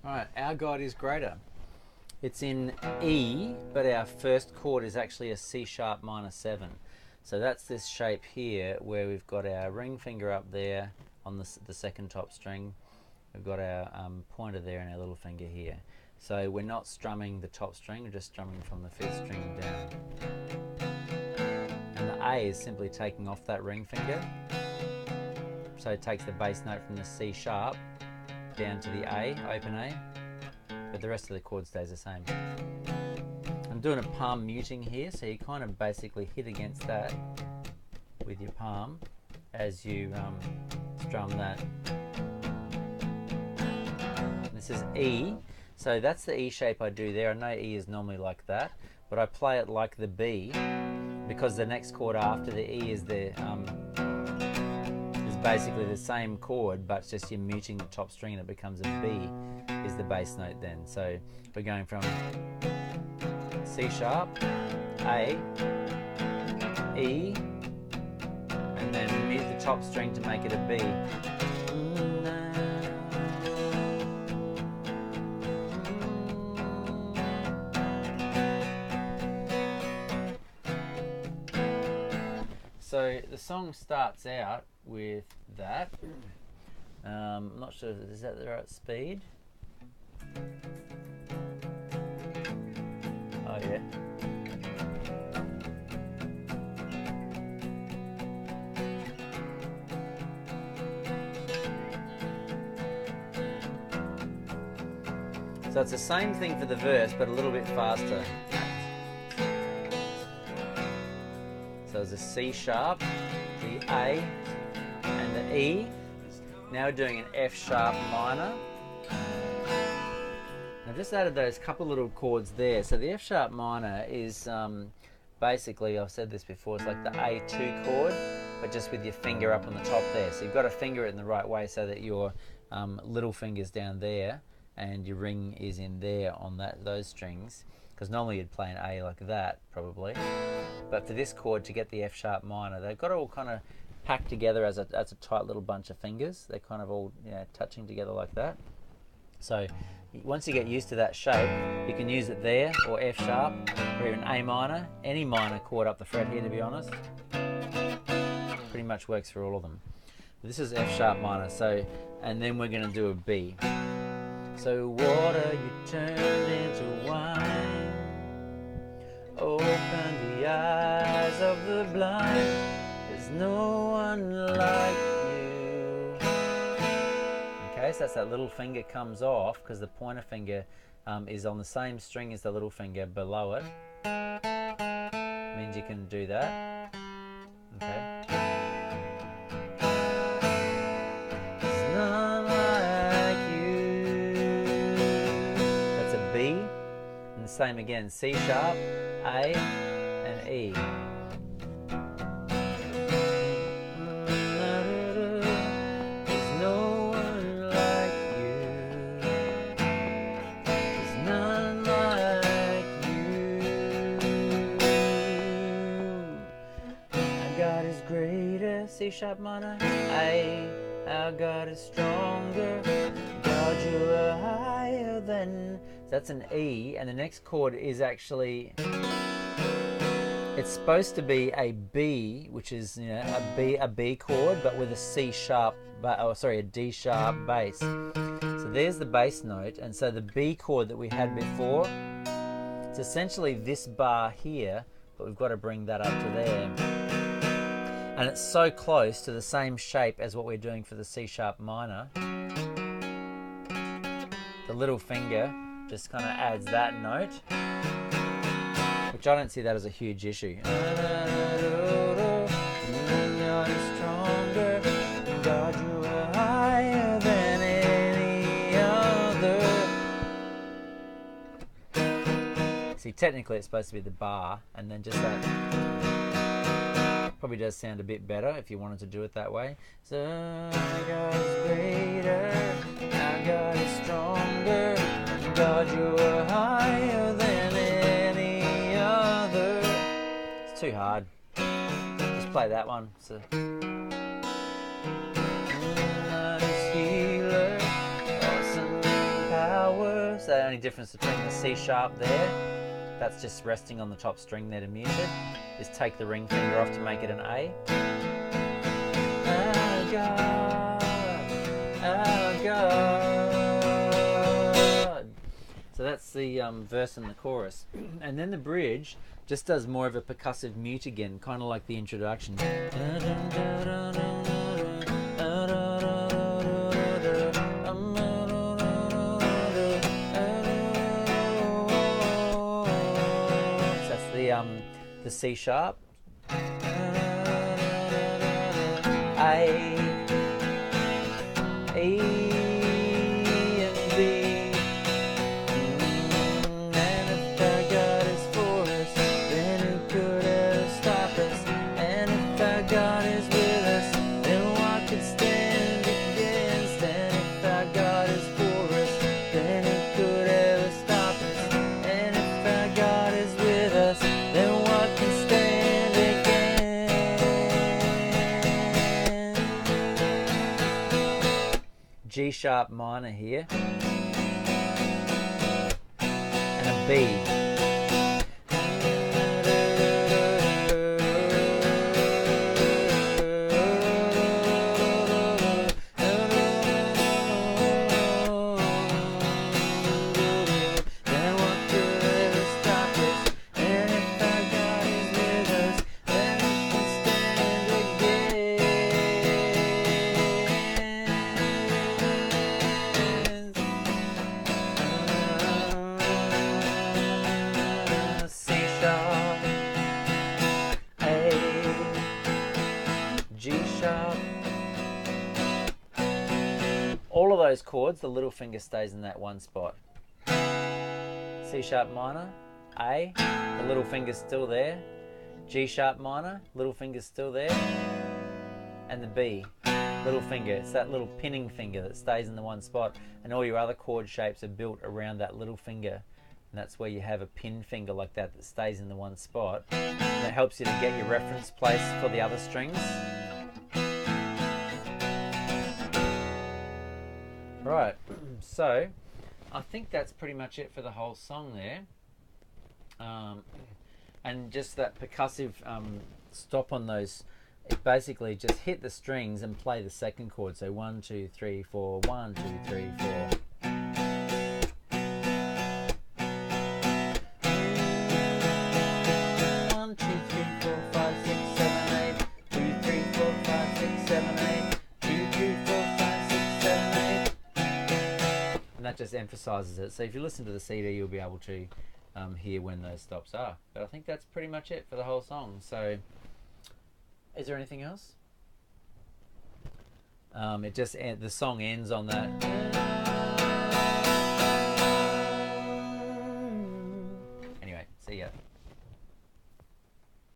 Alright, our God is greater. It's in E, but our first chord is actually a C sharp minor 7. So that's this shape here where we've got our ring finger up there on the second top string. We've got our pointer there and our little finger here. So we're not strumming the top string, we're just strumming from the 5th string down. And the A is simply taking off that ring finger. So it takes the bass note from the C sharp down to the A, open A, but the rest of the chord stays the same. I'm doing a palm muting here, so you kind of basically hit against that with your palm as you strum that. This is E, so that's the E shape I do there. I know E is normally like that, but I play it like the B because the next chord after the E is basically the same chord, but it's just you're muting the top string and it becomes a B is the bass note then. So we're going from C sharp, A, E, and then mute the top string to make it a B. So the song starts out with that. I'm not sure, is that the right speed? Oh yeah. So it's the same thing for the verse, but a little bit faster. So it's a C sharp, the A, and the E. Now we're doing an F sharp minor. I've just added those couple little chords there. So the F sharp minor is basically, I've said this before, it's like the A2 chord, but just with your finger up on the top there. So you've got to finger it in the right way so that your little finger's down there and your ring is in there on those strings. Because normally you'd play an A like that, probably. But for this chord, to get the F sharp minor, they've got it all kind of packed together as a tight little bunch of fingers. They're kind of all touching together like that. So once you get used to that shape, you can use it there, or F sharp, or even A minor. Any minor chord up the fret here, to be honest. Pretty much works for all of them. This is F sharp minor, so, and then we're going to do a B. So water you turned into wine, open the eyes of the blind, there's no one like you. Okay, so that's that little finger comes off because the pointer finger is on the same string as the little finger below it. Means you can do that. Okay. There's none like you. That's a B. And the same again, C sharp, A, and E. There's no one like you. There's none like you. Our God is greater, C sharp minor, A. Our God is stronger, God you are higher than. That's an E, and the next chord is actually, it's supposed to be a B, which is a B chord, but with a C sharp, a D sharp bass. So there's the bass note, and so the B chord that we had before, it's essentially this bar here, but we've got to bring that up to there. And it's so close to the same shape as what we're doing for the C sharp minor. The little finger just kind of adds that note, which I don't see that as a huge issue. God is stronger, God you are higher than any other. See, technically it's supposed to be the bar, and then just that probably does sound a bit better if you wanted to do it that way. So our God is greater, our God is stronger, God you are higher than any other. It's too hard. Just play that one. So God is healer, awesome in power, The only difference between the C sharp there, that's just resting on the top string there to mute it, is take the ring finger off to make it an A. Oh God, oh God. So that's the verse and the chorus. And then the bridge just does more of a percussive mute again, kind of like the introduction. The C sharp, A, E, and B. And if our God is for us, then who could ever stop us? And if our God is with us, then what could stand against? And if our God is for us, then who could ever stop us? And if our God is with us, then what can stand against? G sharp minor here, and a B. All of those chords, the little finger stays in that one spot. C sharp minor, A, the little finger's still there. G sharp minor, little finger's still there. And the B, little finger. It's that little pinning finger that stays in the one spot. And all your other chord shapes are built around that little finger. And that's where you have a pin finger like that that stays in the one spot. And it helps you to get your reference place for the other strings. Right, so I think that's pretty much it for the whole song there. And just that percussive stop on those, it basically just hit the strings and play the second chord. So 1, 2, 3, 4, 1, 2, 3, 4. 1, 2, 3, 4, 5, 6, 7, 8. 2, 3, 4, 5, 6, 7, 8. 2, 3, 4, 5, 6, 7, 8. And that just emphasizes it. So if you listen to the CD, you'll be able to hear when those stops are. But I think that's pretty much it for the whole song. So is there anything else? It just the song ends on that.